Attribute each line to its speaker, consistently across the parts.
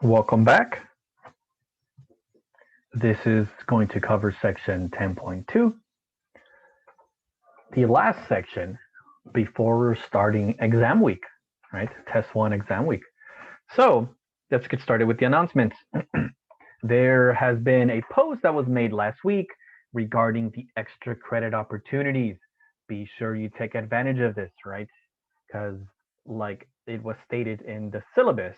Speaker 1: Welcome back. This is going to cover section 10.2, the last section before starting exam week, right? Test one exam week. So let's get started with the announcements. There has been a post that was made last week regarding the extra credit opportunities. Be sure you take advantage of this, right? Because, like it was stated in the syllabus,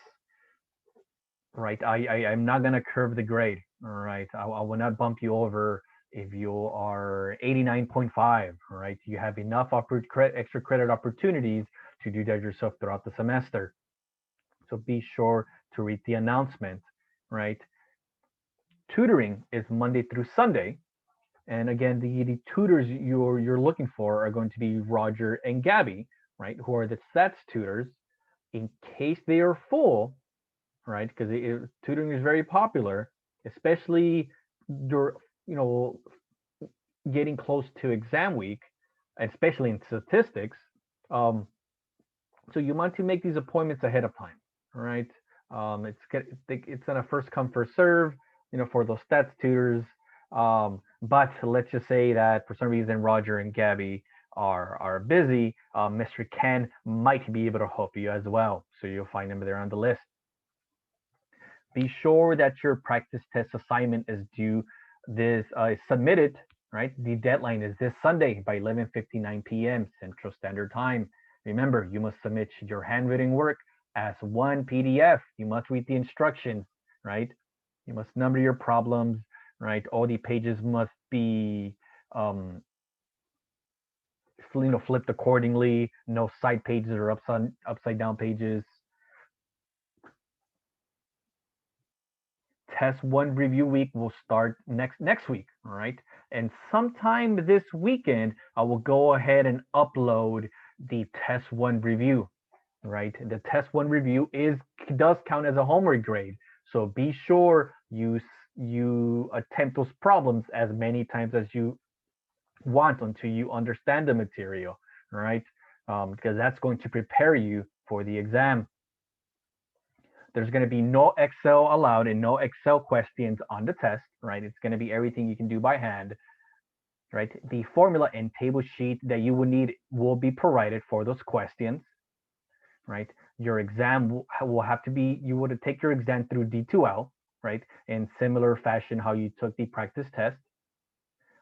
Speaker 1: right? I'm not gonna curve the grade, right? I will not bump you over if you are 89.5, right? You have enough extra credit opportunities to do that yourself throughout the semester. So be sure to read the announcement, right? Tutoring is Monday through Sunday. And again, the tutors you're looking for are going to be Roger and Gabby, right? Who are the stats tutors. In case they are full, right? Because tutoring is very popular, especially you're you know getting close to exam week, especially in statistics. Um, so you want to make these appointments ahead of time, right? It's on a first come first serve, for those stats tutors. But let's just say that for some reason Roger and Gabby are busy. Mr. Ken might be able to help you as well, so you'll find him there on the list. Be sure that your practice test assignment is due this is submitted, right? The deadline is this Sunday by 11:59 p.m. Central Standard Time. Remember, you must submit your handwritten work as one PDF. You must read the instructions, right? You must number your problems, right? All the pages must be um, flipped accordingly. No side pages or upside down pages. Test one review week will start next week, all right? And sometime this weekend, I will go ahead and upload the test one review, right? The test one review does count as a homework grade, so be sure you attempt those problems as many times as you want until you understand the material, right? Because that's going to prepare you for the exam. There's going to be no Excel allowed and no Excel questions on the test, right? It's going to be everything you can do by hand, right? The formula and table sheet that you will need will be provided for those questions, right? Your exam will have to be, you would take your exam through D2L, right? In similar fashion how you took the practice test,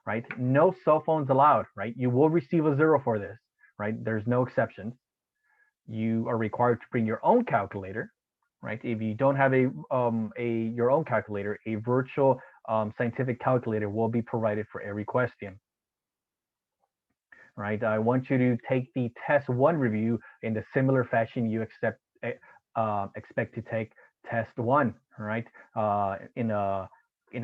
Speaker 1: right? No cell phones allowed, right? You will receive a zero for this, right? There's no exceptions. You are required to bring your own calculator, right? If you don't have a your own calculator, a virtual scientific calculator will be provided for every question, right? I want you to take the test one review in the similar fashion you expect to take test one, right? In a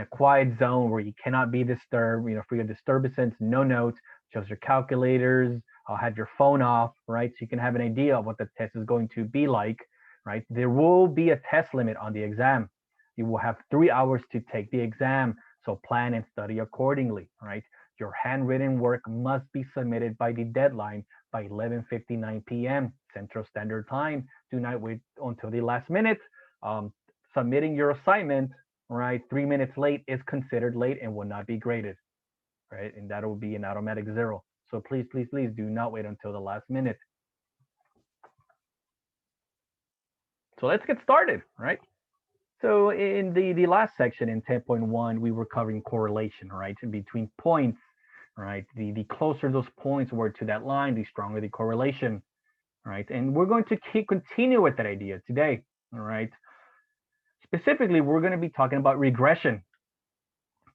Speaker 1: quiet zone where you cannot be disturbed, free of disturbances, no notes, just your calculators. Have your phone off, right? So you can have an idea of what the test is going to be like, right? There will be a test limit on the exam. You will have 3 hours to take the exam, so plan and study accordingly, right? Your handwritten work must be submitted by the deadline by 11:59 p.m. Central Standard Time. Do not wait until the last minute. Um, Submitting your assignment, right, 3 minutes late is considered late and will not be graded, right? And that will be an automatic zero. So please, please, please do not wait until the last minute. So let's get started, right? So in the last section in 10.1, we were covering correlation, right, between points, right? The closer those points were to that line, the stronger the correlation, right? And we're going to continue with that idea today, all right? Specifically, we're going to be talking about regression.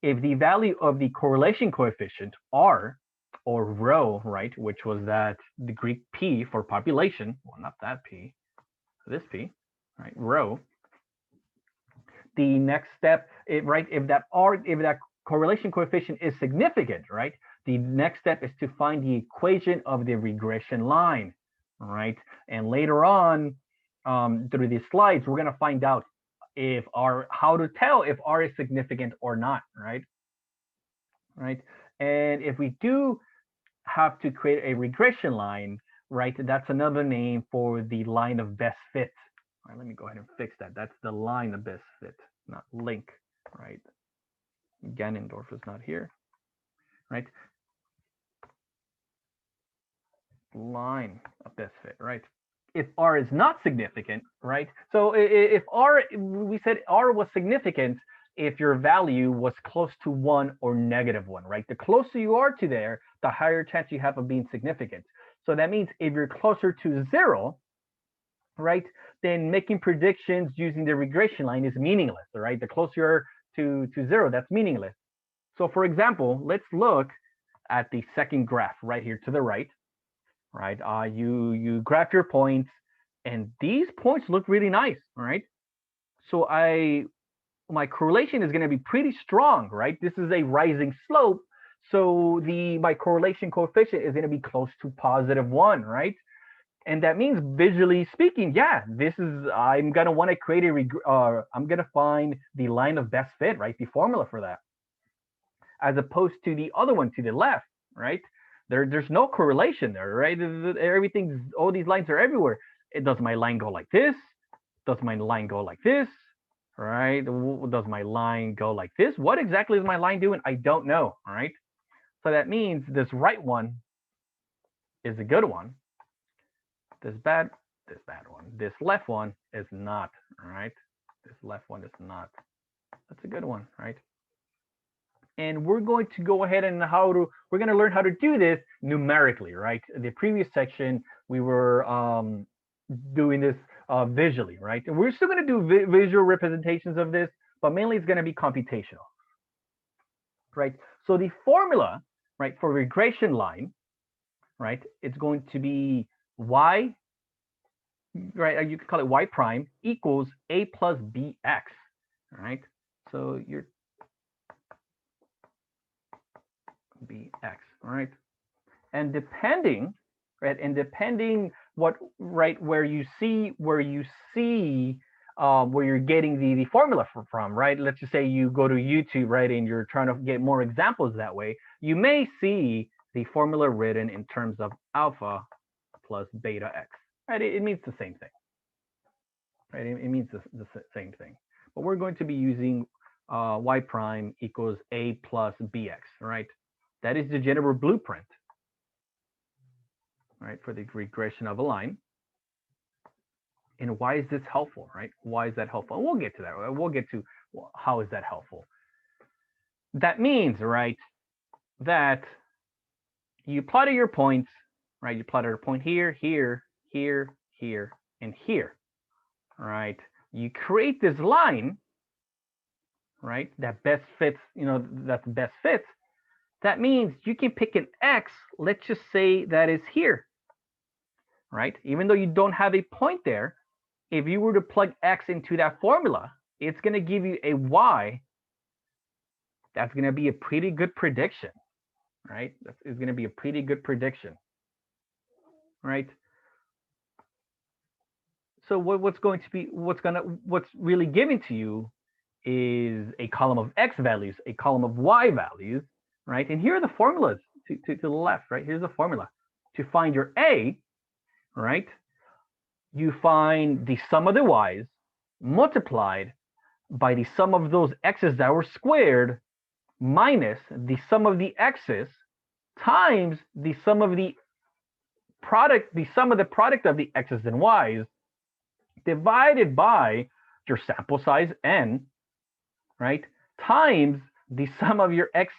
Speaker 1: If the value of the correlation coefficient, R, or rho, right, which was that the Greek P for population, well, not that P, this P, right, rho, the next step, right, if that correlation coefficient is significant, right, the next step is to find the equation of the regression line, right? And later on, through these slides, we're going to find out if how to tell if R is significant or not, right? Right. And if we do have to create a regression line, right, that's another name for the line of best fit, All right, let me go ahead and fix that. That's the line of best fit, not link, right? Ganondorf is not here, right? Line of best fit, right? If R is not significant, right? So if R, we said R was significant if your value was close to 1 or -1, right? The closer you are to there, the higher chance you have of being significant. So that means if you're closer to 0, right, then making predictions using the regression line is meaningless, right? The closer you're to 0, that's meaningless. So for example, let's look at the second graph right here to the right, right? You graph your points, and these points look really nice, right? So my correlation is going to be pretty strong, right? This is a rising slope, so my correlation coefficient is going to be close to +1, right? And that means visually speaking, yeah, I'm going to want to create I'm going to find the line of best fit, right? The formula for that, as opposed to the other one to the left, right? There's no correlation there, right? All these lines are everywhere. Does my line go like this? Does my line go like this? Right? Does my line go like this? What exactly is my line doing? I don't know, all right? So that means this right one is a good one. This bad one. This left one is not, all right? This left one is not. That's a good one, right? And we're going to go ahead and we're going to learn how to do this numerically, right? In the previous section, we were doing this visually, right? And we're still going to do visual representations of this, but mainly it's going to be computational, right? So the formula, right, for regression line, right, it's going to be y, right? You could call it y prime equals a plus bx, right? So you're bx, right? And depending, right, and depending where you see where you're getting the formula from, right? Let's just say you go to YouTube, right, and you're trying to get more examples that way. You may see the formula written in terms of alpha plus beta x, right? It means the same thing, right? It means the same thing. But we're going to be using y prime equals a plus bx, right? That is the general blueprint, right, for the regression of a line. And why is this helpful, right? Why is that helpful? And we'll get to that. Right? We'll get to how is that helpful. That means, right, that you plotted your points, right? You plotted a point here, here, here, here, and here, right? You create this line, right, that best fits, that's best fits. That means you can pick an x, let's just say that is here, right? Even though you don't have a point there, if you were to plug x into that formula, it's going to give you a y. That's going to be a pretty good prediction, right? It's going to be a pretty good prediction, right? So what's really given to you is a column of x values, a column of y values, right? And here are the formulas to the left, right? Here's the formula. To find your a, right, you find the sum of the y's multiplied by the sum of those x's that were squared minus the sum of the x's times the sum of the product of the x's and y's divided by your sample size n, right, times the sum of your x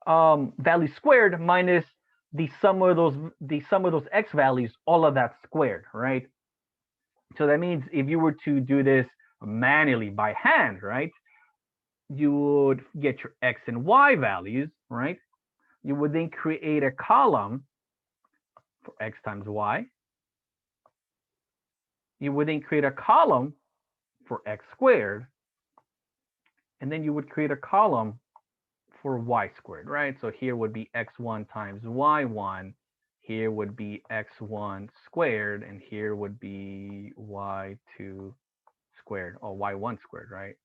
Speaker 1: values squared minus the sum of those x values, all of that squared, right? So that means if you were to do this manually by hand, right, you would get your x and y values, right? You would then create a column for x times y. You would then create a column for x squared. And then you would create a column for y squared, right? So here would be x1 times y1. Here would be x1 squared, and here would be y2 squared, or y1 squared, right?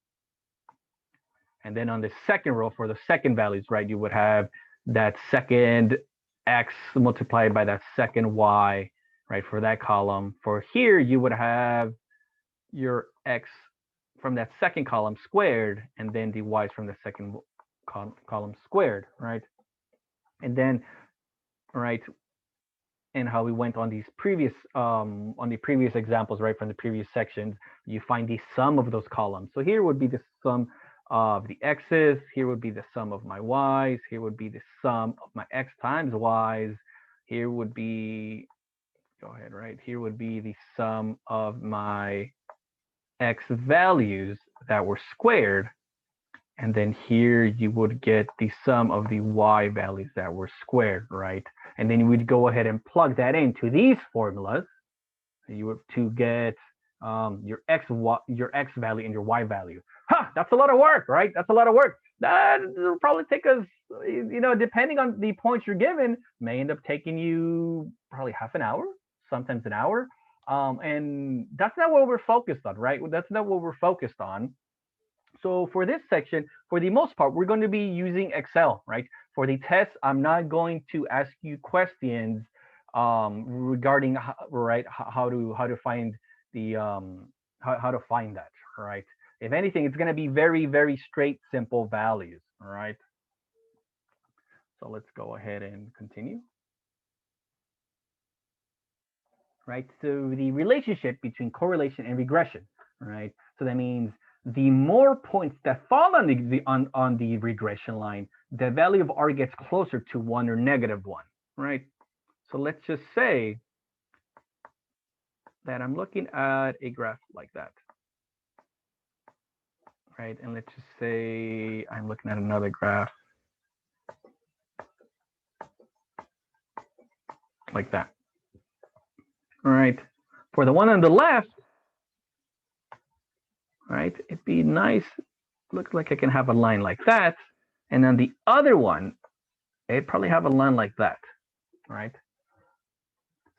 Speaker 1: And then on the second row, for the second values, right, you would have that second x multiplied by that second y, right, for that column. For here, you would have your x from that second column squared, and then the y's from the second column squared, right? And then, right, and how we went on these previous on the previous examples, right, from the previous sections, you find the sum of those columns. So here would be the sum of the x's, here would be the sum of my y's, here would be the sum of my x times y's, here would be, go ahead, right, here would be the sum of my x values that were squared, and then here you would get the sum of the y values that were squared, right? And then you would go ahead and plug that into these formulas. You would to get your x value and your y value. That's a lot of work, right? That's a lot of work. That will probably take us, you know, depending on the points you're given, may end up taking you probably half an hour, sometimes an hour. And that's not what we're focused on, right? That's not what we're focused on. So for this section, for the most part, we're going to be using Excel, right? For the test, I'm not going to ask you questions regarding how to find the how to find that, right? If anything, it's going to be very, very straight, simple values, all right? So let's go ahead and continue. Right, so the relationship between correlation and regression, right? So that means the more points that fall on the regression line, the value of R gets closer to 1 or -1, right? So let's just say that I'm looking at a graph like that, right? And let's just say I'm looking at another graph like that. All right, for the one on the left, right, it'd be nice, looks like I can have a line like that, and then the other one, it'd probably have a line like that, right?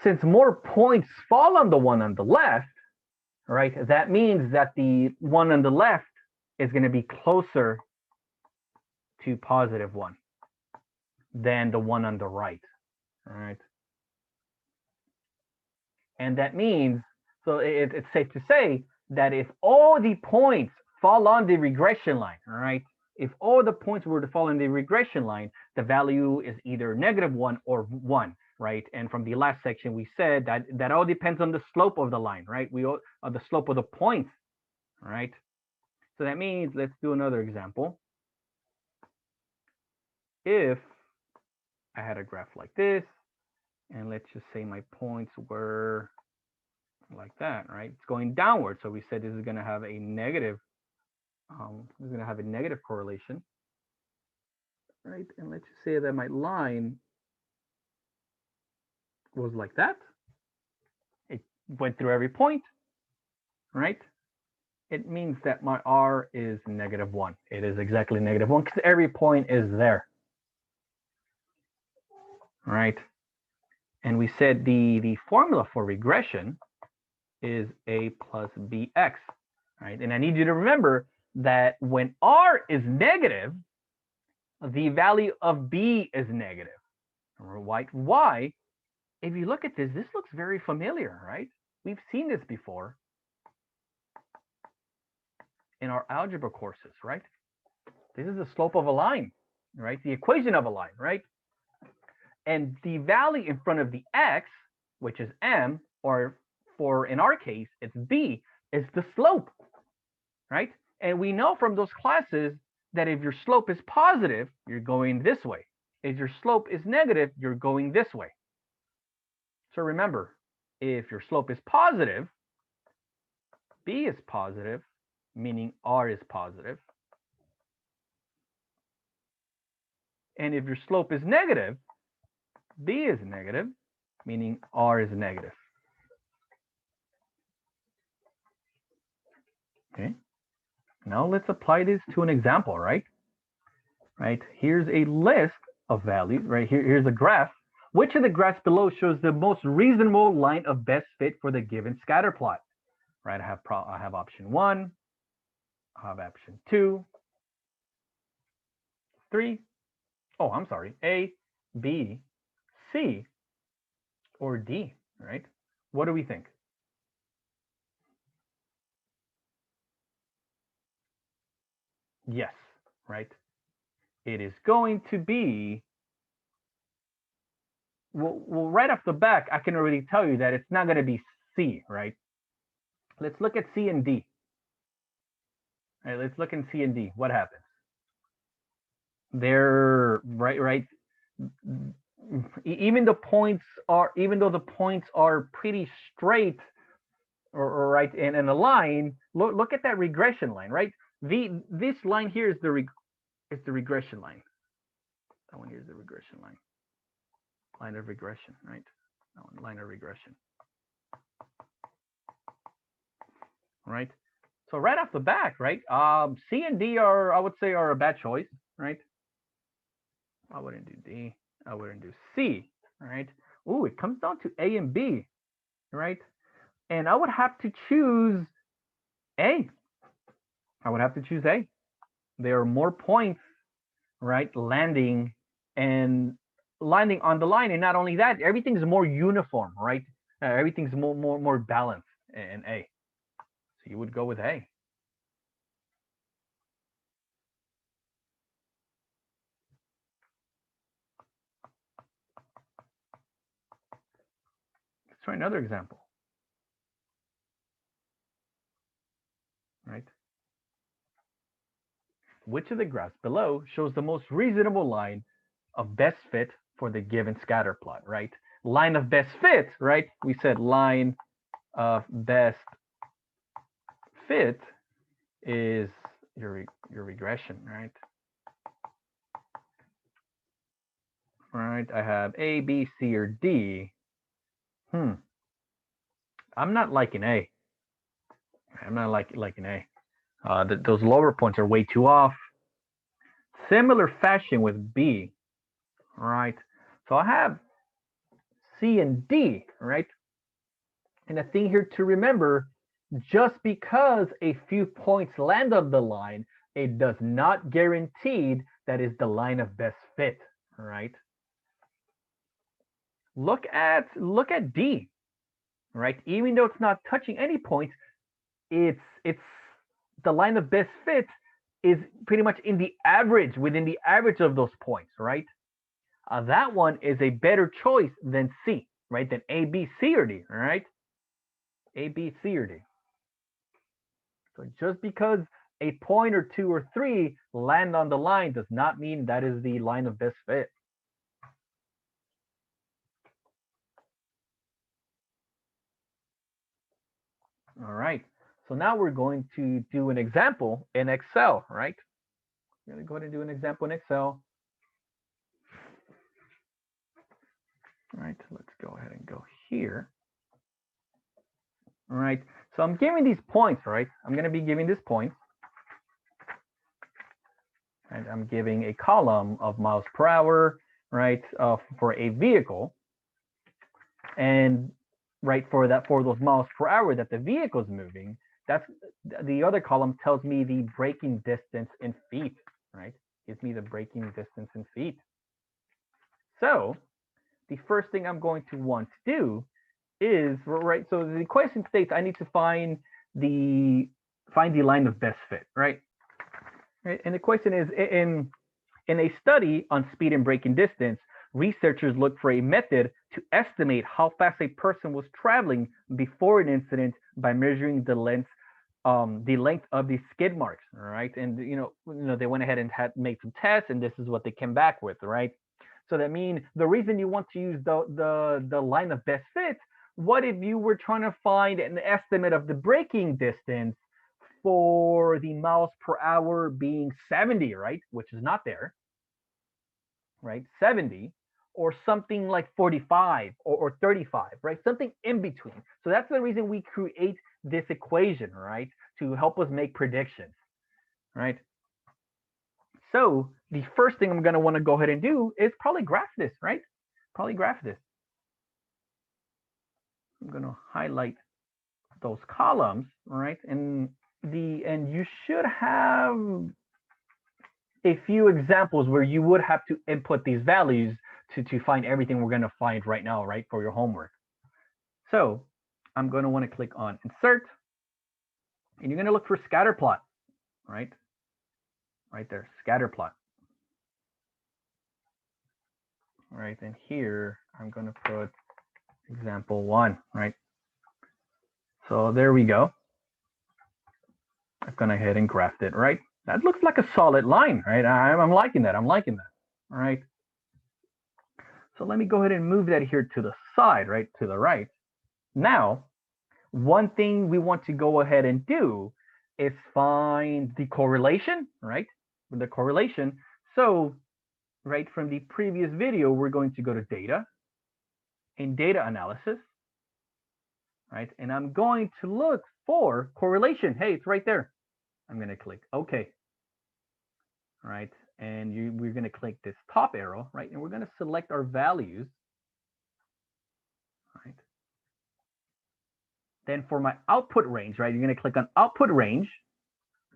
Speaker 1: Since more points fall on the one on the left, right, that means that the one on the left is going to be closer to +1 than the one on the right, all right? And that means, so it's safe to say that if all the points fall on the regression line, all right, if all the points were to fall in the regression line, the value is either -1 or 1, right? And from the last section, we said that that all depends on the slope of the line, right? The slope of the points, right? So that means, let's do another example. If I had a graph like this, and let's just say my points were like that, right? It's going downward. So we said this is going to have a negative, this is going to have a negative correlation, right? And let's just say that my line was like that. It went through every point, right? It means that my R is -1. It is exactly -1 because every point is there, right? And we said the formula for regression is a+bx, right? And I need you to remember that when R is negative, the value of B is negative, right? Why? If you look at this, this looks very familiar, right? We've seen this before in our algebra courses, right? This is the slope of a line, right? The equation of a line, right? And the value in front of the x, which is m, or for in our case, it's b, is the slope, right? And we know from those classes that if your slope is positive, you're going this way. If your slope is negative, you're going this way. So remember, if your slope is positive, b is positive, meaning R is positive. And if your slope is negative, B is negative, meaning R is negative. Okay. Now let's apply this to an example, right? Right. Here's a list of values, right? Here's a graph. Which of the graphs below shows the most reasonable line of best fit for the given scatter plot? Right. I have option 1, I have option 2, 3. Oh, I'm sorry. A, B, C, or D, right? What do we think? Yes, right? It is going to be, well, right off the back, I can already tell you that it's not going to be C, right? Let's look at C and D. All right, let's look at C and D. What happens? They're right. Even though the points are pretty straight or right in a line, look at that regression line, right? This line here is the regression line. That one here is the regression line. Line of regression, right? That one, line of regression. Right? So right off the back, right? C and D are, I would say, are a bad choice, right? I wouldn't do D. I wouldn't do C, right? Ooh, it comes down to A and B, right? And I would have to choose A. I would have to choose A. There are more points, right, landing and landing on the line, and not only that, everything's more uniform, right? Everything's more balanced in A. So you would go with A. Let's try another example. Right? Which of the graphs below shows the most reasonable line of best fit for the given scatter plot, right? Line of best fit, right? We said line of best fit is your regression, right? Right, I have A, B, C, or D. I'm not liking A. I'm not liking A. Those lower points are way too off. Similar fashion with B, right? So I have C and D, right? And the thing here to remember, just because a few points land on the line, it does not guarantee that is the line of best fit, right? Look at D, right? Even though it's not touching any points, it's the line of best fit is pretty much in the average, within the average of those points, right? That one is a better choice than C, right? Than A, B, C, or D, all right? A, B, C, or D. So just because a point or two or three land on the line does not mean that is the line of best fit. All right. So now we're going to do an example in Excel, right? We're going to go ahead and do an example in Excel. All right, let's go ahead and go here. All right, so I'm giving these points, right? I'm going to be giving this point. And I'm giving a column of miles per hour, right, for a vehicle. And right, for those miles per hour that the vehicle is moving, that's the other column tells me the braking distance in feet, right? Gives me the braking distance in feet. So the first thing I'm going to want to do is, right, so the question states I need to find the line of best fit, right? Right? And the question is, in a study on speed and braking distance, researchers looked for a method to estimate how fast a person was traveling before an incident by measuring the length of the skid marks, right? And they went ahead and made some tests, and this is what they came back with, right? So that means the reason you want to use the line of best fit. What if you were trying to find an estimate of the braking distance for the miles per hour being 70, right? Which is not there, right? 70, or something like 45 or 35, right? Something in between. So that's the reason we create this equation, right? To help us make predictions, right? So the first thing I'm going to want to go ahead and do is probably graph this, right? Probably graph this. I'm going to highlight those columns, right? And you should have a few examples where you would have to input these values to find everything we're going to find right now, right, for your homework. So I'm going to want to click on insert, and you're going to look for scatter plot, right? right there, scatter plot. Right, and here I'm going to put example 1, right? So there we go. I've gone ahead and graphed it, right? That looks like a solid line, right? I'm liking that. I'm liking that, all right? So let me go ahead and move that here to the side, right? To the right. Now, one thing we want to go ahead and do is find the correlation, right? With the correlation. So, right from the previous video, we're going to go to data and data analysis, right? And I'm going to look for correlation. Hey, it's right there. I'm going to click OK, right? And we're going to click this top arrow, right? And we're going to select our values, right? Then for my output range, right, you're going to click on output range,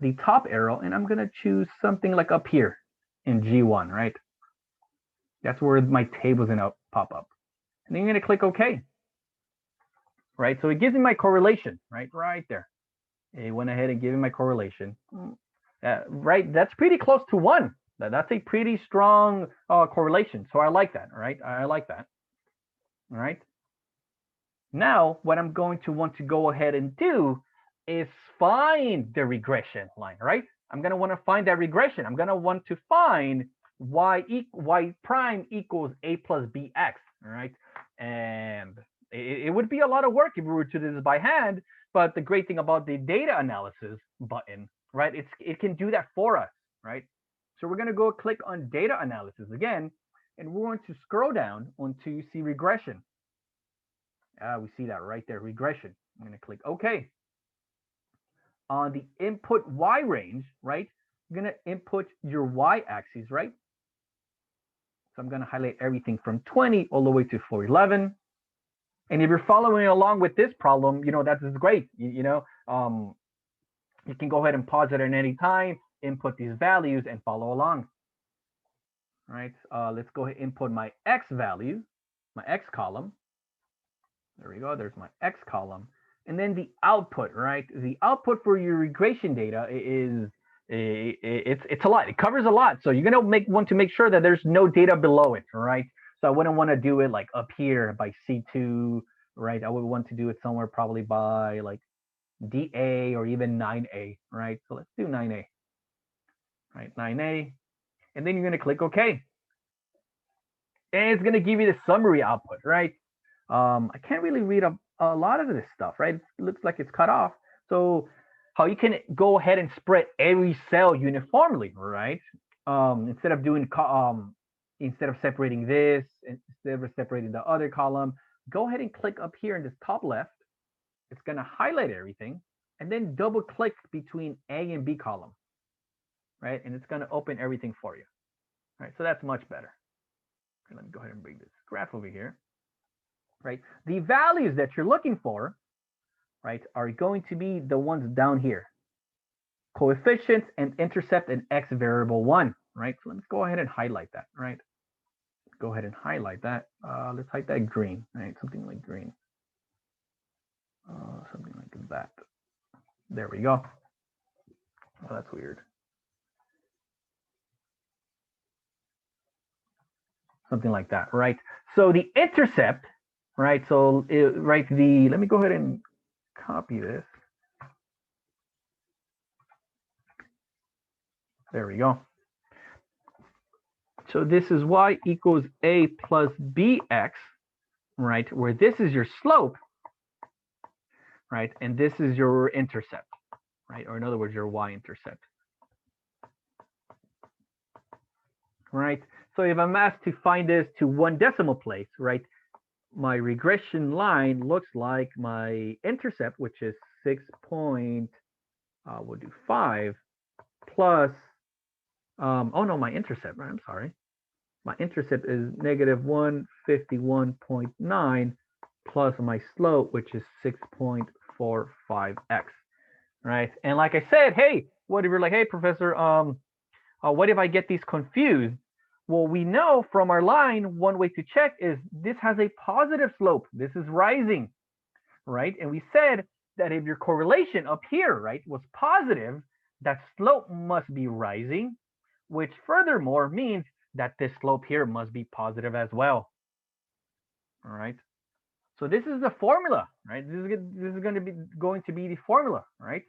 Speaker 1: the top arrow, and I'm going to choose something like up here in G1, right? That's where my table is going to pop up. And then you're going to click OK, right? So it gives me my correlation, right there. It went ahead and gave me my correlation. Right, that's pretty close to 1. That's a pretty strong correlation. So I like that, all right? I like that, all right? Now, what I'm going to want to go ahead and do is find the regression line, right? I'm going to want to find that regression. I'm going to want to find y prime equals a plus bx, all right? And it would be a lot of work if we were to do this by hand, but the great thing about the data analysis button, right, it can do that for us, right? So we're going to go click on data analysis again, and we're going to scroll down until you see regression. We see that right there, regression. I'm going to click OK. On the input Y range, right, you're going to input your Y axis, right? So I'm going to highlight everything from 20 all the way to 411. And if you're following along with this problem, you know, that is great. You can go ahead and pause it at any time, input these values, and follow along. All right, let's go ahead and input my X value, my X column. There we go, there's my X column. And then the output, right? The output for your regression data is, it's a lot. It covers a lot. So you're gonna want to make sure that there's no data below it, all right? So I wouldn't want to do it like up here by C2, right? I would want to do it somewhere probably by like DA or even 9A, right? So let's do 9A, right? 9A. And then you're going to click OK. And it's going to give you the summary output, right? I can't really read a lot of this stuff, right? It looks like it's cut off. So how you can go ahead and spread every cell uniformly, right? Instead of doing instead of separating this, instead of separating the other column, go ahead and click up here in this top left. It's going to highlight everything, and then double click between A and B column, right? And it's going to open everything for you. All right, so that's much better. Okay, let me go ahead and bring this graph over here, right? The values that you're looking for, right, are going to be the ones down here. Coefficients and intercept and X variable 1, right? So let's go ahead and highlight that, right? Go ahead and highlight that. Let's highlight that green, right? Something like green. Something like that. There we go. Oh, that's weird. Something like that, right? So the intercept, right? So let me go ahead and copy this. There we go. So this is y equals a plus bx, right? Where this is your slope, right? And this is your intercept, right? Or in other words, your y-intercept, right? So if I'm asked to find this to 1 decimal place, right? My regression line looks like my intercept, which is 6.5 plus, oh no, my intercept, right? I'm sorry. My intercept is negative 151.9 plus my slope, which is 6.45x, right? And like I said, hey, what if you're like, hey, Professor, what if I get these confused? Well, we know from our line, one way to check is this has a positive slope. This is rising, right? And we said that if your correlation up here, right, was positive, that slope must be rising, which furthermore means that this slope here must be positive as well. All right. So this is the formula, right? This is going to be the formula, right?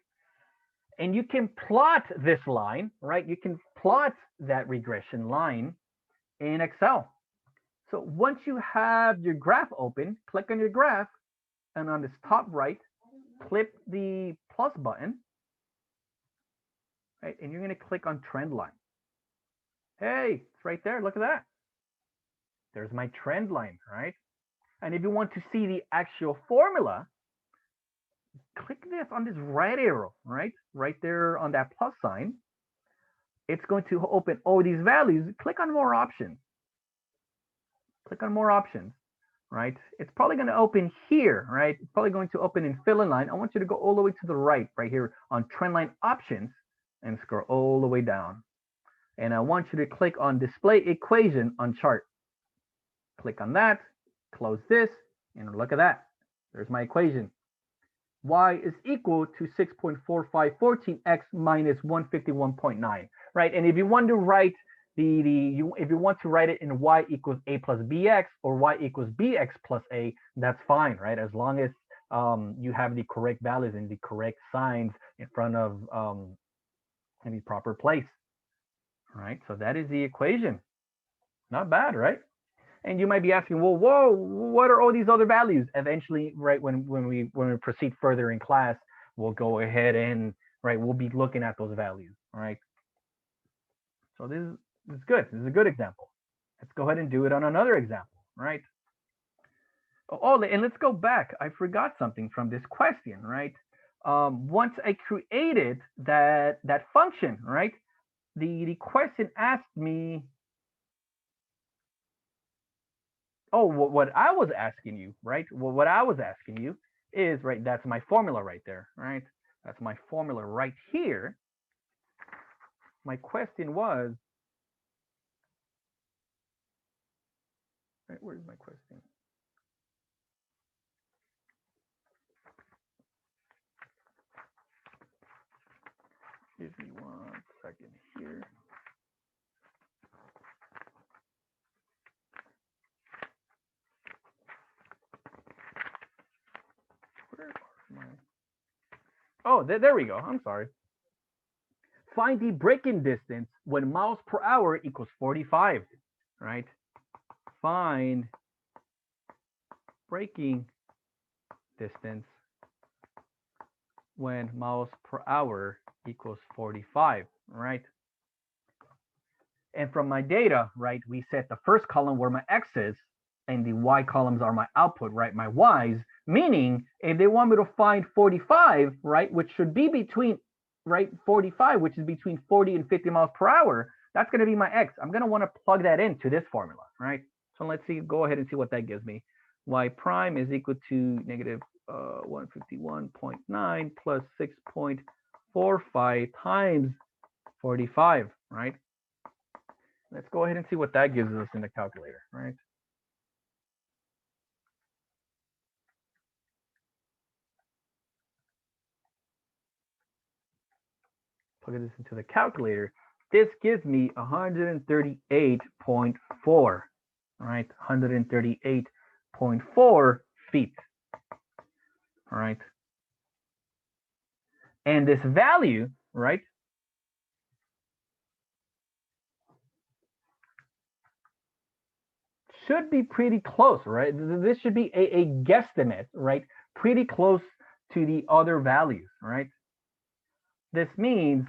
Speaker 1: And you can plot this line, right? You can plot that regression line in Excel. So once you have your graph open, click on your graph, and on this top right, click the plus button, right? And you're going to click on trend line. Hey, it's right there. Look at that. There's my trend line, right? And if you want to see the actual formula, click this on this right arrow, right? Right there on that plus sign. It's going to open all these values. Click on more options. Click on more options, right? It's probably going to open here, right? It's probably going to open in fill in line. I want you to go all the way to the right here on trend line options and scroll all the way down. And I want you to click on display equation on chart. Click on that, close this, and look at that. There's my equation. Y is equal to 6.4514x minus 151.9, right? And if you want to write if you want to write it in y equals a plus bx or y equals bx plus a, that's fine, right? As long as you have the correct values and the correct signs in front of in the proper place, right? So that is the equation. Not bad, right? And you might be asking, well, whoa, what are all these other values? Eventually, right, when we proceed further in class, we'll go ahead and we'll be looking at those values, right? So this is good. This is a good example. Let's go ahead and do it on another example, right? Oh, and let's go back. I forgot something from this question, right? Once I created that function, right? The question asked me. Oh, what I was asking you, right? Well, what I was asking you is, right, that's my formula right there, right? That's my formula right here. My question was, right, where's my question? Give me 1 second here. Where are my... Oh, there we go. I'm sorry. Find the braking distance when miles per hour equals 45, right? Find braking distance when miles per hour equals 45, right? And from my data, right, we set the first column where my x's and the y columns are my output, right, my y's, meaning if they want me to find 45, right, which should be between, right, 45, which is between 40 and 50 miles per hour, that's going to be my x. I'm going to want to plug that into this formula, right? So let's see, go ahead and see what that gives me. Y prime is equal to negative 151.9 plus 6.45 times 45, right? Let's go ahead and see what that gives us in the calculator, right? Plug this into the calculator. This gives me 138.4, right? 138.4 feet, all right? And this value, right, should be pretty close, right? This should be a guesstimate, right? Pretty close to the other values, right? This means,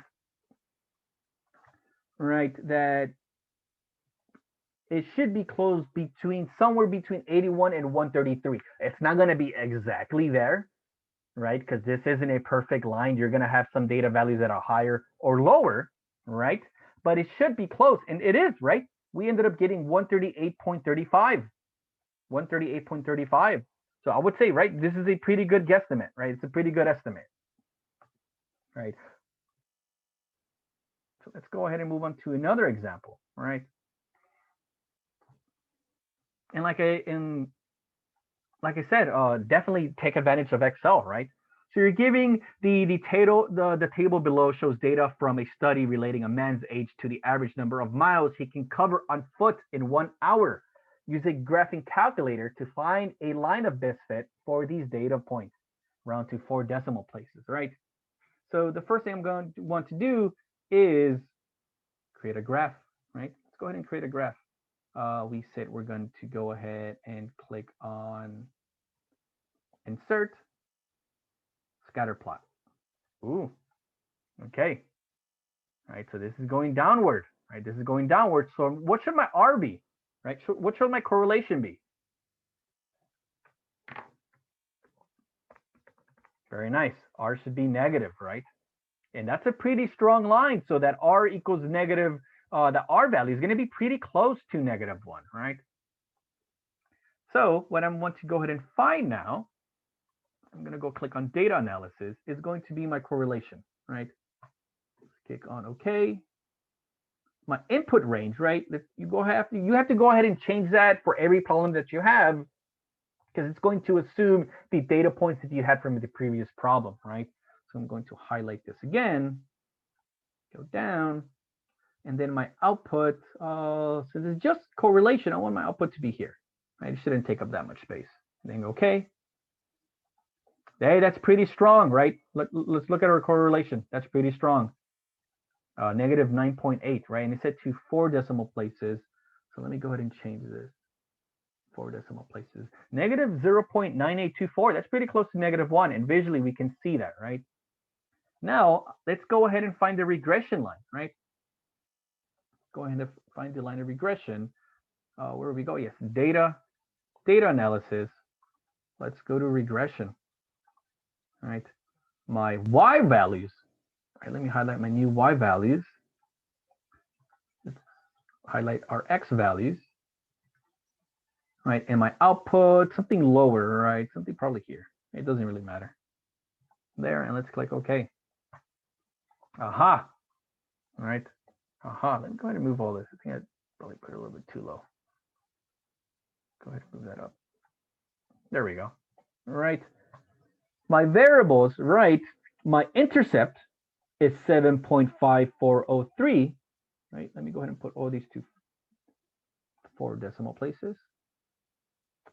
Speaker 1: right, that it should be close somewhere between 81 and 133. It's not going to be exactly there, right? Because this isn't a perfect line. You're going to have some data values that are higher or lower, right? But it should be close, and it is, right? We ended up getting 138.35. 138.35. So I would say, right, this is a pretty good guesstimate, right? It's a pretty good estimate, right? So let's go ahead and move on to another example, right? And like I said, definitely take advantage of Excel, right? So you're giving the table below shows data from a study relating a man's age to the average number of miles he can cover on foot in 1 hour. Use a graphing calculator to find a line of best fit for these data points, round to 4 decimal places, right? So the first thing I'm going to want to do is create a graph, right? Let's go ahead and create a graph. We said we're going to go ahead and click on Insert, Scatter Plot. Ooh, okay. All right, so this is going downward, right? This is going downward. So what should my R be, right? What should my correlation be? Very nice. R should be negative, right? And that's a pretty strong line. So that R equals negative, the R value is going to be pretty close to -1, right? So what I want to go ahead and find now, I'm going to go click on data analysis, is going to be my correlation, right? Click on OK. My input range, right? You have to go ahead and change that for every problem that you have, because it's going to assume the data points that you had from the previous problem, right? So I'm going to highlight this again, go down, and then my output, since it's just correlation, I want my output to be here, right? It shouldn't take up that much space. Then OK. Hey, that's pretty strong, right? Let's look at our correlation. That's pretty strong. Negative 9.8, right? And it's set to 4 decimal places. So let me go ahead and change this. 4 decimal places. Negative 0.9824. That's pretty close to -1. And visually, we can see that, right? Now, let's go ahead and find the regression line, right? Go ahead and find the line of regression. Where do we go? Yes, data analysis. Let's go to regression, right? My Y values. All right, let me highlight my new Y values. Let's highlight our X values. Right, and my output, something lower, right? Something probably here. It doesn't really matter. There, and let's click OK. Aha. All right. Aha. Let me go ahead and move all this. I think I probably put it a little bit too low. Go ahead and move that up. There we go. All right. My variables, right? My intercept is 7.5403. Right. Let me go ahead and put all these to 4 decimal places.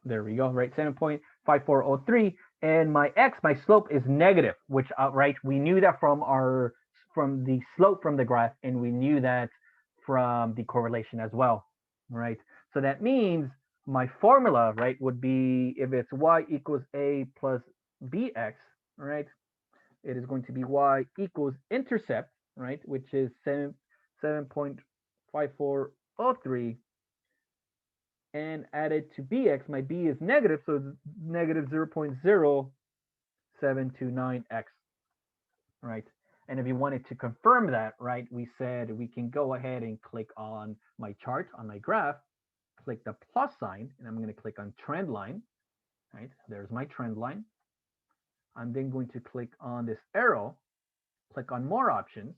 Speaker 1: There we go, right? 7.5403, and my X, my slope is negative, which right, we knew that from the slope from the graph, and we knew that from the correlation as well, right? So that means my formula, right, would be, if it's Y equals A plus BX, right? It is going to be Y equals intercept, right, which is 7.5403. And added to BX, my B is negative, so it's negative 0.0729x, right? And if you wanted to confirm that, right, we said we can go ahead and click on my chart, on my graph, click the plus sign, and I'm going to click on trend line, right? There's my trend line. I'm then going to click on this arrow, click on more options,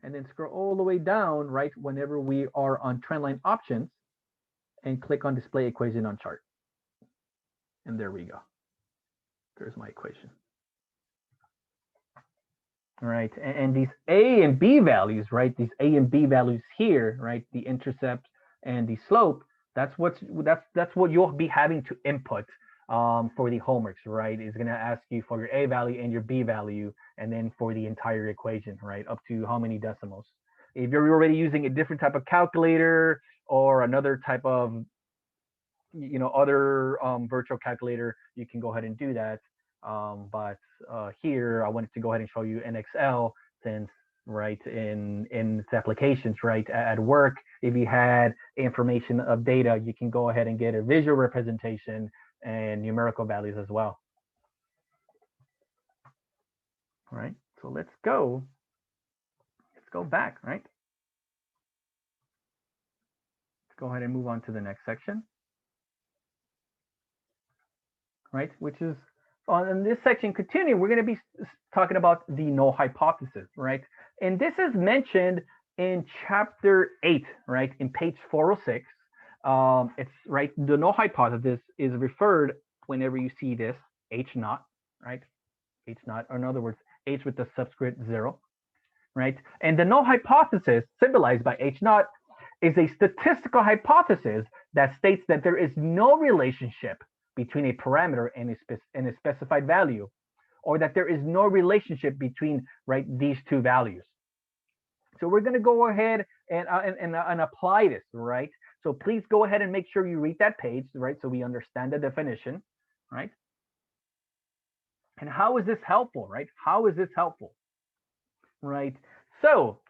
Speaker 1: and then scroll all the way down, right, whenever we are on trend line options, and click on display equation on chart. And there we go. There's my equation. All right, and these A and B values, right? These A and B values here, right? The intercept and the slope. That's what you'll be having to input for the homeworks, right? It's going to ask you for your A value and your B value, and then for the entire equation, right? Up to how many decimals. If you're already using a different type of calculator or another type of, other virtual calculator, you can go ahead and do that. But here, I wanted to go ahead and show you in Excel, since, right, in its applications, right, at work, if you had information of data, you can go ahead and get a visual representation and numerical values as well. All right, so let's go back, right? Let's go ahead and move on to the next section, right? Which is, in this section, continue, we're going to be talking about the null hypothesis, right? And this is mentioned in chapter 8, right, in page 406. It's right, the null hypothesis is referred whenever you see this H naught, right? H naught, or in other words, H with the subscript 0, right? And the null hypothesis, symbolized by H naught, is a statistical hypothesis that states that there is no relationship between a parameter and a specified value, or that there is no relationship between, right, these two values. So we're going to go ahead and apply this, right? So please go ahead and make sure you read that page, right? So we understand the definition, right? And how is this helpful, right? How is this helpful, right? So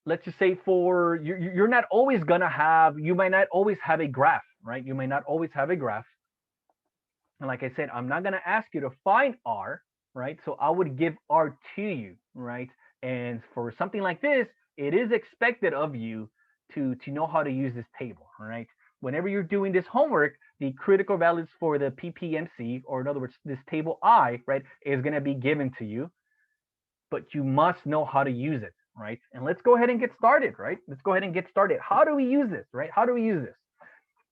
Speaker 1: let's just say for you're not always going to have, you might not always have a graph, right? You may not always have a graph. And like I said, I'm not going to ask you to find R, right? So I would give R to you, right? And for something like this, it is expected of you to know how to use this table, all right? Whenever you're doing this homework, the critical values for the PPMC, or in other words, this table I, right, is going to be given to you, but you must know how to use it, right? And let's go ahead and get started, right? Let's go ahead and get started. How do we use this, right? How do we use this?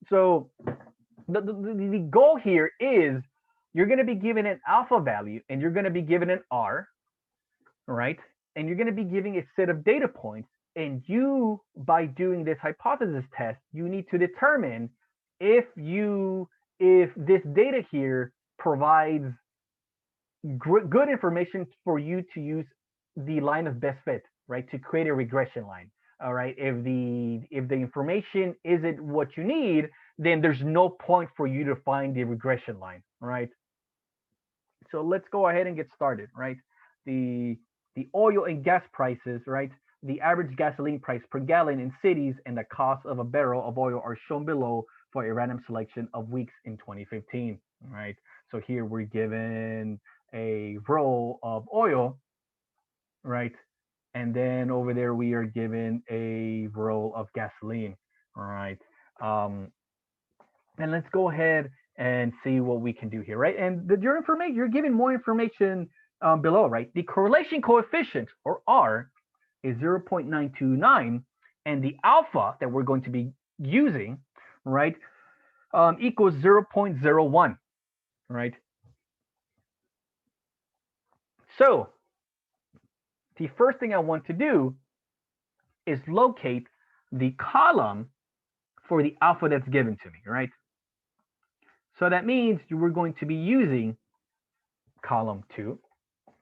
Speaker 1: So the goal here is you're going to be given an alpha value and you're going to be given an R, right? And you're going to be giving a set of data points. And you, by doing this hypothesis test, you need to determine if this data here provides good information for you to use the line of best fit, right? To create a regression line. All right. If the information isn't what you need, then there's no point for you to find the regression line, right? So let's go ahead and get started, right? The oil and gas prices, right? The average gasoline price per gallon in cities and the cost of a barrel of oil are shown below for a random selection of weeks in 2015, right? So here we're given a row of oil, right? And then over there we are given a row of gasoline, all right? And let's go ahead and see what we can do here, right? And your information, you're given more information below, right? The correlation coefficient, or R, is 0.929, and the alpha that we're going to be using, right, equals 0.01, right? So the first thing I want to do is locate the column for the alpha that's given to me, right? So that means we're going to be using column 2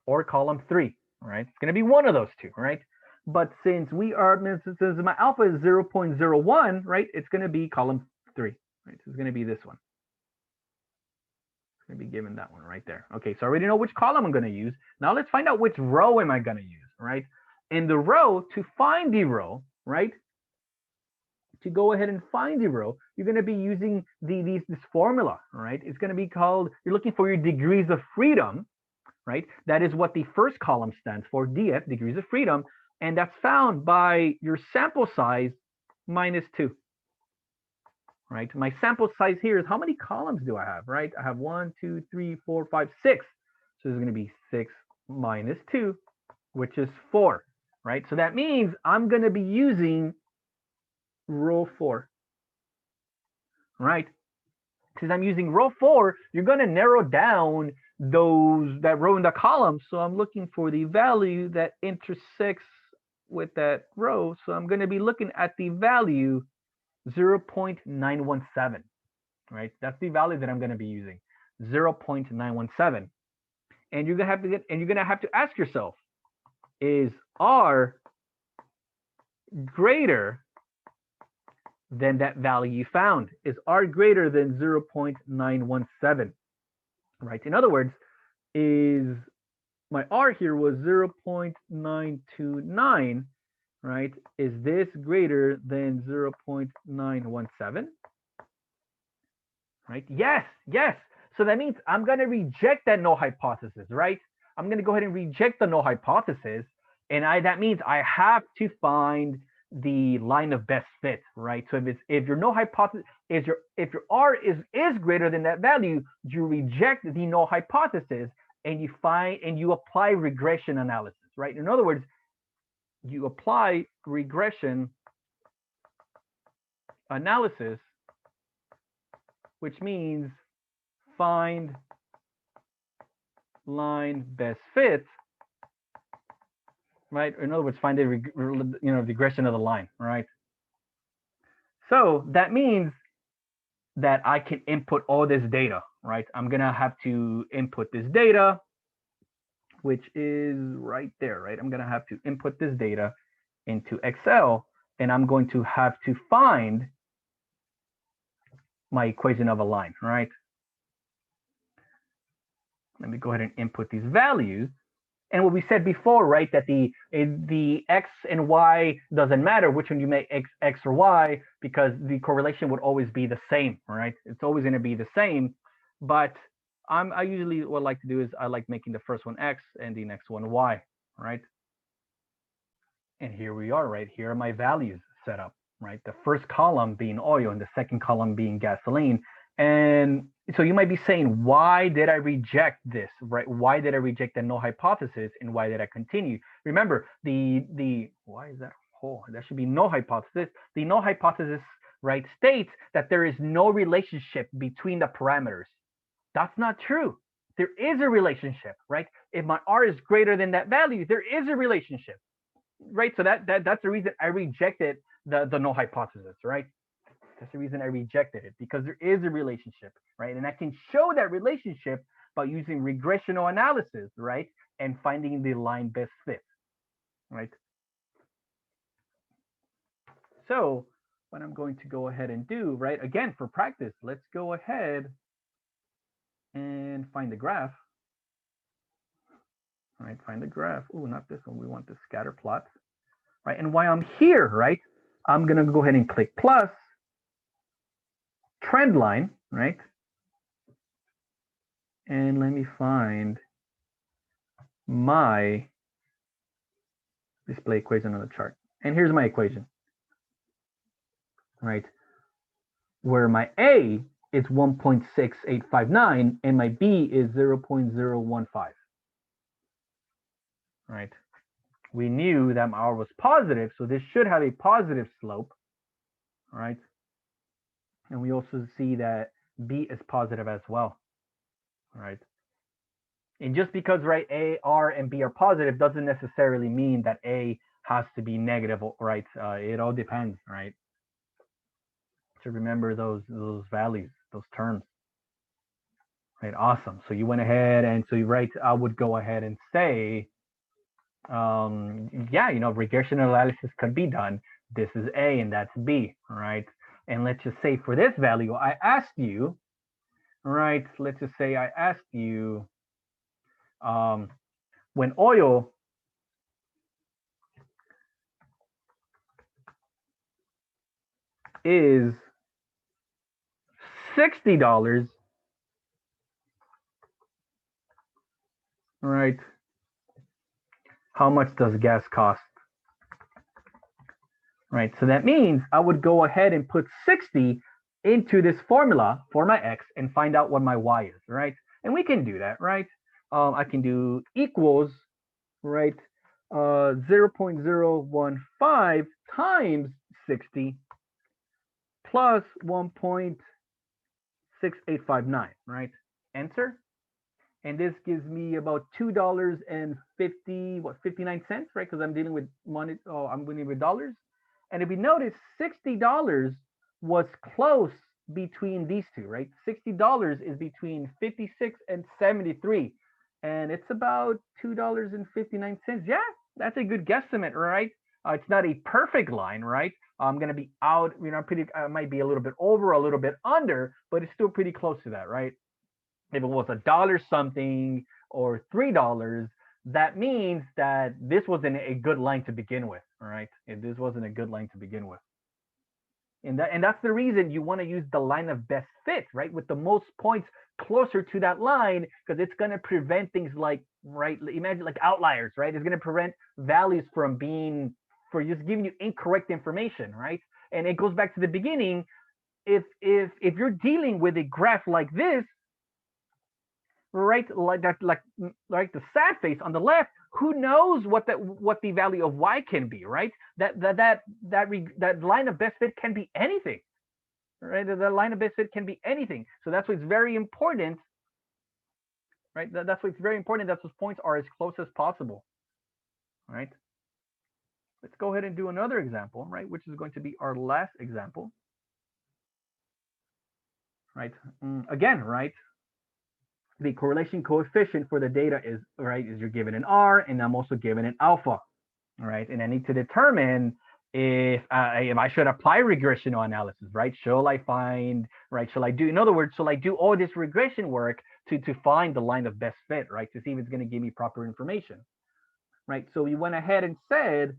Speaker 1: or column 3, right? It's going to be one of those two, right? But since since my alpha is 0.01, right, it's going to be column 3, right? So it's going to be this one. It's going to be given that one right there. Okay, so I already know which column I'm going to use. Now let's find out which row am I going to use, right? In the row, to find the row, right, to go ahead and find the row, you're going to be using this formula, right? It's going to be called, you're looking for your degrees of freedom, right? That is what the first column stands for, DF, degrees of freedom, and that's found by your sample size minus 2, right? My sample size here is, how many columns do I have, right? I have 1, 2, 3, 4, 5, 6. So there's going to be 6 minus 2, which is 4, right? So that means I'm going to be using row 4, right? Because I'm using row 4, you're going to narrow down that row in the column. So I'm looking for the value that intersects with that row. So I'm going to be looking at the value 0.917, right? That's the value that I'm going to be using, 0.917. And you're going to have to ask yourself, is R greater than that value you found? Is R greater than 0.917, right? In other words, is my R here was 0.929, right? Is this greater than 0.917? Right? Yes, yes. So that means I'm going to reject that null hypothesis, right? I'm going to go ahead and reject the null hypothesis, and that means I have to find the line of best fit, right? So if your null hypothesis is if your R is greater than that value, you reject the null hypothesis and you apply regression analysis, right? In other words, you apply regression analysis, which means find line best fit, right? In other words, find the regression of the line, right? So that means that I can input all this data, right? I'm gonna have to input this data, which is right there, right? I'm gonna have to input this data into Excel, and I'm going to have to find my equation of a line, right? Let me go ahead and input these values. And what we said before, right, that the X and Y doesn't matter which one you make X or Y, because the correlation would always be the same, right? It's always going to be the same. But I usually what I like to do is I like making the first one X and the next one Y, right? And here we are, right? Here are my values set up, right? The first column being oil and the second column being gasoline. And so you might be saying, why did I reject this, right? Why did I reject the null hypothesis and why did I continue? Remember, why is that? Oh, that should be null hypothesis. The null hypothesis, right, states that there is no relationship between the parameters. That's not true. There is a relationship, right? If my R is greater than that value, there is a relationship, right? So that's the reason I rejected the null hypothesis, right? That's the reason I rejected it, because there is a relationship, right? And I can show that relationship by using regressional analysis, right? And finding the line best fit, right? So what I'm going to go ahead and do, right? Again, for practice, let's go ahead and find the graph, right? Find the graph. Oh, not this one. We want the scatter plot, right? And while I'm here, right, I'm going to go ahead and click plus trend line, right? And let me find my display equation on the chart. And here's my equation, right? Where my A is 1.6859 and my B is 0.015, right? We knew that my R was positive, so this should have a positive slope, right? And we also see that B is positive as well, right? And just because, right, A, R, and B are positive doesn't necessarily mean that A has to be negative, right? It all depends, right? So remember those values, those terms, right? Awesome. So you went ahead and so you write, I would go ahead and say, yeah, regression analysis could be done. This is A and that's B, right? And let's just say for this value, I asked you, right? Let's just say I asked you, when oil is $60, right? How much does gas cost? Right, so that means I would go ahead and put 60 into this formula for my X and find out what my Y is, right? And we can do that, right? I can do equals, right, 0.015 times 60 plus 1.6859, right? Enter. And this gives me about $2.59, right? Because I'm dealing with money. Oh, I'm dealing with dollars. And if we notice, $60 was close between these two, right? $60 is between 56 and 73, and it's about $2.59. Yeah, that's a good guesstimate, right? It's not a perfect line, right? I'm gonna be out, I might be a little bit over, a little bit under, but it's still pretty close to that, right? If it was $1 something or $3, that means that this wasn't a good line to begin with, all right? If this wasn't a good line to begin with. And that's the reason you want to use the line of best fit, right? With the most points closer to that line, because it's going to prevent things like, right, imagine like outliers, right? It's going to prevent values from just giving you incorrect information, right? And it goes back to the beginning. If you're dealing with a graph like this, right, like that, like the sad face on the left, who knows what the value of Y can be, right? That line of best fit can be anything, right? That line of best fit can be anything. So that's why it's very important, right? That's why it's very important that those points are as close as possible, right? Let's go ahead and do another example, right? Which is going to be our last example, right? Again, right? The correlation coefficient for the data is, right, is you're given an R and I'm also given an alpha, all right? And I need to determine if I should apply regressional analysis, right? Shall I find, right? Shall I do, in other words, shall I do all this regression work to find the line of best fit, right? To see if it's going to give me proper information, right? So we went ahead and said,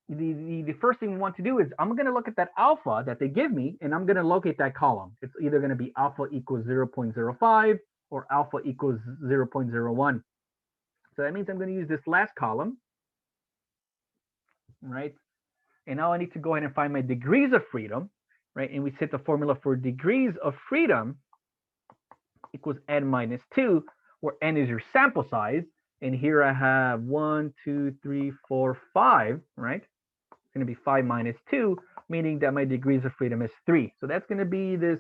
Speaker 1: the first thing we want to do is I'm going to look at that alpha that they give me, and I'm going to locate that column. It's either going to be alpha equals 0.05 or alpha equals 0.01. So that means I'm going to use this last column, right? And now I need to go ahead and find my degrees of freedom, right? And we set the formula for degrees of freedom equals n minus 2, where n is your sample size. And here I have 1, 2, 3, 4, 5, right? It's going to be 5 minus 2, meaning that my degrees of freedom is 3. So that's going to be this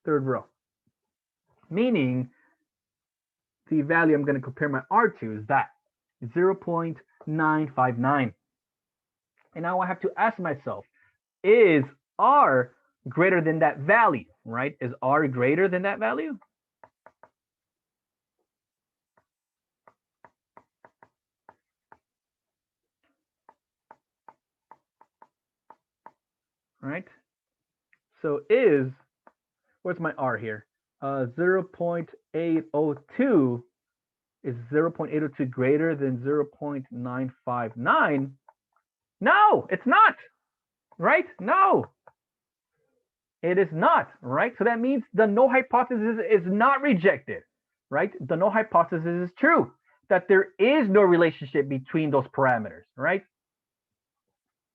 Speaker 1: third row, meaning the value I'm going to compare my R to is that 0.959. And now I have to ask myself, is R greater than that value, right? Is R greater than that value? Right? So is, what's my R here? 0.802, is 0.802 greater than 0.959? No, it's not, right? No, it is not, right? So that means the null hypothesis is not rejected, right? The null hypothesis is true, that there is no relationship between those parameters, right?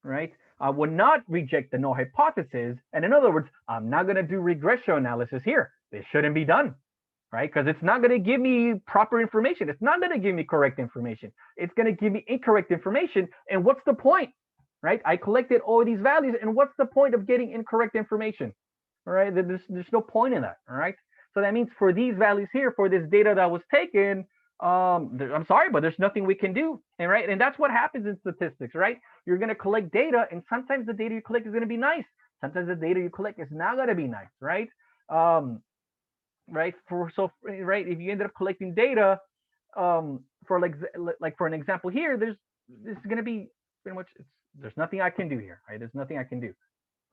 Speaker 1: Right? I would not reject the null hypothesis. And in other words, I'm not going to do regression analysis here. This shouldn't be done, right? Because it's not going to give me proper information. It's not going to give me correct information. It's going to give me incorrect information. And what's the point, right? I collected all these values, and what's the point of getting incorrect information, all right? There's no point in that, all right? So that means for these values here, for this data that was taken, I'm sorry, but there's nothing we can do, and right, and that's what happens in statistics, right? You're going to collect data, and sometimes the data you collect is going to be nice. Sometimes the data you collect is not going to be nice, right? Right. Right, if you ended up collecting data, for like for an example here, this is going to be pretty much there's nothing I can do here, right? There's nothing I can do,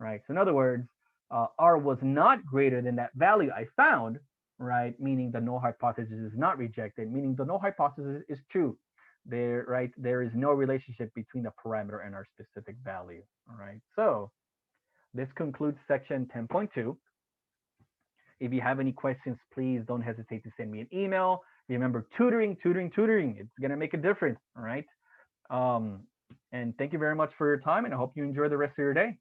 Speaker 1: right? So in other words, R was not greater than that value I found, right? Meaning the null hypothesis is not rejected, meaning the null hypothesis is true. Right? There is no relationship between the parameter and our specific value. All right. So this concludes section 10.2. If you have any questions, please don't hesitate to send me an email. Remember, tutoring. It's going to make a difference. All right. And thank you very much for your time, and I hope you enjoy the rest of your day.